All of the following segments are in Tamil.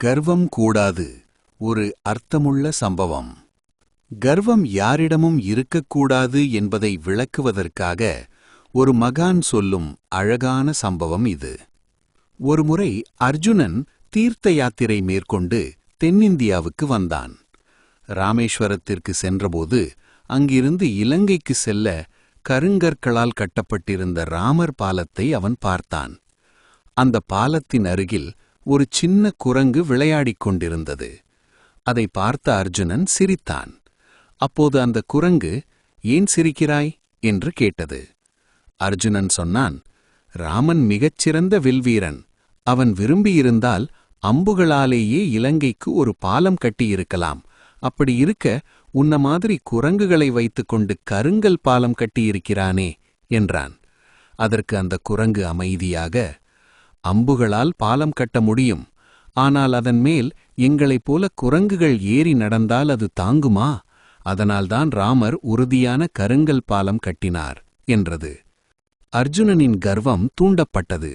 கர்வம் கூடாது. ஒரு அர்த்தமுள்ள சம்பவம். கர்வம் யாரிடமும் இருக்கக்கூடாது என்பதை விளக்குவதற்காக ஒரு மகான் சொல்லும் அழகான சம்பவம் இது. ஒருமுறை அர்ஜுனன் தீர்த்த யாத்திரை மேற்கொண்டு தென்னிந்தியாவுக்கு வந்தான். ராமேஸ்வரத்திற்கு சென்றபோது அங்கிருந்து இலங்கைக்கு செல்ல கருங்கற்களால் கட்டப்பட்டிருந்த ராமர் பாலத்தை அவன் பார்த்தான். அந்த பாலத்தின் அருகில் ஒரு சின்ன குரங்கு விளையாடிக் கொண்டிருந்தது. அதை பார்த்த அர்ஜுனன் சிரித்தான். அப்போது அந்த குரங்கு, "ஏன் சிரிக்கிறாய்?" என்று கேட்டது. அர்ஜுனன் சொன்னான், "ராமன் மிகச்சிறந்த வில்வீரன். அவன் விரும்பியிருந்தால் அம்புகளாலேயே இலங்கைக்கு ஒரு பாலம் கட்டியிருக்கலாம். அப்படி இருக்க உன்ன மாதிரி குரங்குகளை வைத்துக்கொண்டு கருங்கல் பாலம் கட்டியிருக்கிறானே" என்றான். அதற்கு அந்த குரங்கு அமைதியாக, "அம்புகளால் பாலம் கட்ட முடியும். ஆனால் அதன் மேல் எங்களைப் போல குரங்குகள் ஏறி நடந்தால் அது தாங்குமா? அதனால்தான் ராமர் உறுதியான கருங்கல் பாலம் கட்டினார்" என்றது. அர்ஜுனனின் கர்வம் தூண்டப்பட்டது.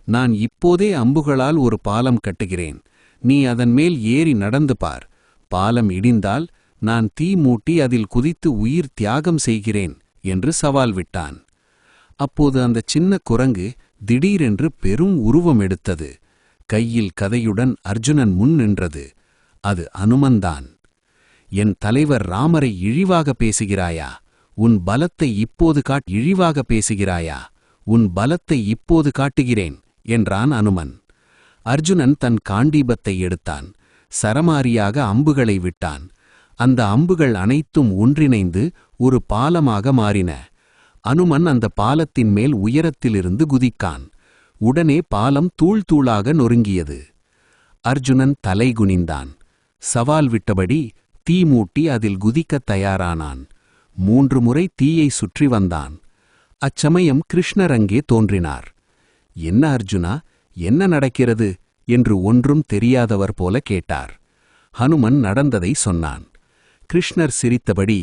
"நான் இப்போதே அம்புகளால் ஒரு பாலம் கட்டுகிறேன். நீ அதன் மேல் ஏறி நடந்து பார். பாலம் இடிந்தால் நான் தீ மூட்டி அதில் குதித்து உயிர் தியாகம் செய்கிறேன்" என்று சவால் விட்டான். அப்போது அந்த சின்ன குரங்கு திடீரென்று பெரும் உருவம் எடுத்தது. கையில் கதையுடன் அர்ஜுனன் முன் நின்றது. அது அனுமன்தான். "என் தலைவர் ராமரை இழிவாக பேசுகிறாயா? உன் பலத்தை இப்போது இழிவாக பேசுகிறாயா? உன் பலத்தை இப்போது காட்டுகிறேன்" என்றான் அனுமன். அர்ஜுனன் தன் காண்டீபத்தை எடுத்தான். சரமாரியாக அம்புகளை விட்டான். அந்த அம்புகள் அனைத்தும் ஒன்றிணைந்து ஒரு பாலமாக மாறின. அனுமன் அந்த பாலத்தின் மேல் உயரத்திலிருந்து குதிக்கான். உடனே பாலம் தூள் தூளாக நொறுங்கியது. அர்ஜுனன் தலை குனிந்தான். சவால் விட்டபடி தீ மூட்டி அதில் குதிக்கத் தயாரானான். 3 முறை தீயை சுற்றி வந்தான். அச்சமயம் கிருஷ்ணர் அங்கே தோன்றினார். "என்ன அர்ஜுனா, என்ன நடக்கிறது?" என்று ஒன்றும் தெரியாதவர் போல கேட்டார். ஹனுமன் நடந்ததை சொன்னான். கிருஷ்ணர் சிரித்தபடி,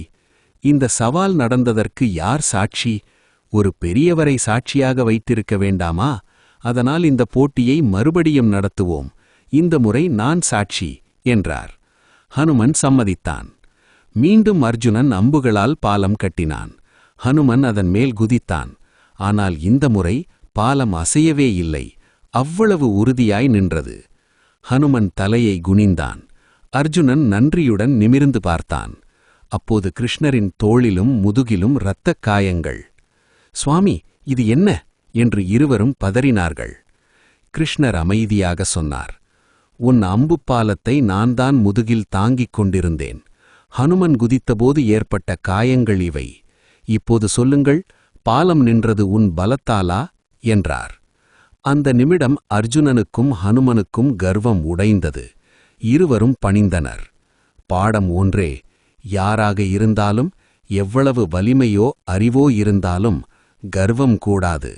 "இந்த சவால் நடந்ததற்கு யார் சாட்சி? ஒரு பெரியவரை சாட்சியாக வைத்திருக்க வேண்டாமா? அதனால் இந்த போட்டியை மறுபடியும் நடத்துவோம். இந்த முறை நான் சாட்சி" என்றார். ஹனுமன் சம்மதித்தான். மீண்டும் அர்ஜுனன் அம்புகளால் பாலம் கட்டினான். ஹனுமன் அதன் மேல் குதித்தான். ஆனால் இந்த முறை பாலம் அசையவே இல்லை. அவ்வளவு உறுதியாய் நின்றது. ஹனுமன் தலையை குனிந்தான். அர்ஜுனன் நன்றியுடன் நிமிர்ந்து பார்த்தான். அப்போது கிருஷ்ணரின் தோளிலும் முதுகிலும் இரத்தக் காயங்கள். "சுவாமி, இது என்ன?" என்று இருவரும் பதறினார்கள். கிருஷ்ணர் அமைதியாக சொன்னார், "உன் அம்பு பாலத்தை நான் தான் முதுகில் தாங்கிக் கொண்டிருந்தேன். ஹனுமன் குதித்தபோது ஏற்பட்ட காயங்கள் இவை. இப்போது சொல்லுங்கள், பாலம் நின்றது உன் பலத்தாலா?" என்றார். அந்த நிமிடம் அர்ஜுனனுக்கும் ஹனுமனுக்கும் கர்வம் உடைந்தது. இருவரும் பணிந்தனர். பாடம் ஒன்றே: யாராக இருந்தாலும், எவ்வளவு வலிமையோ அறிவோ இருந்தாலும் கர்வம் கூடாது.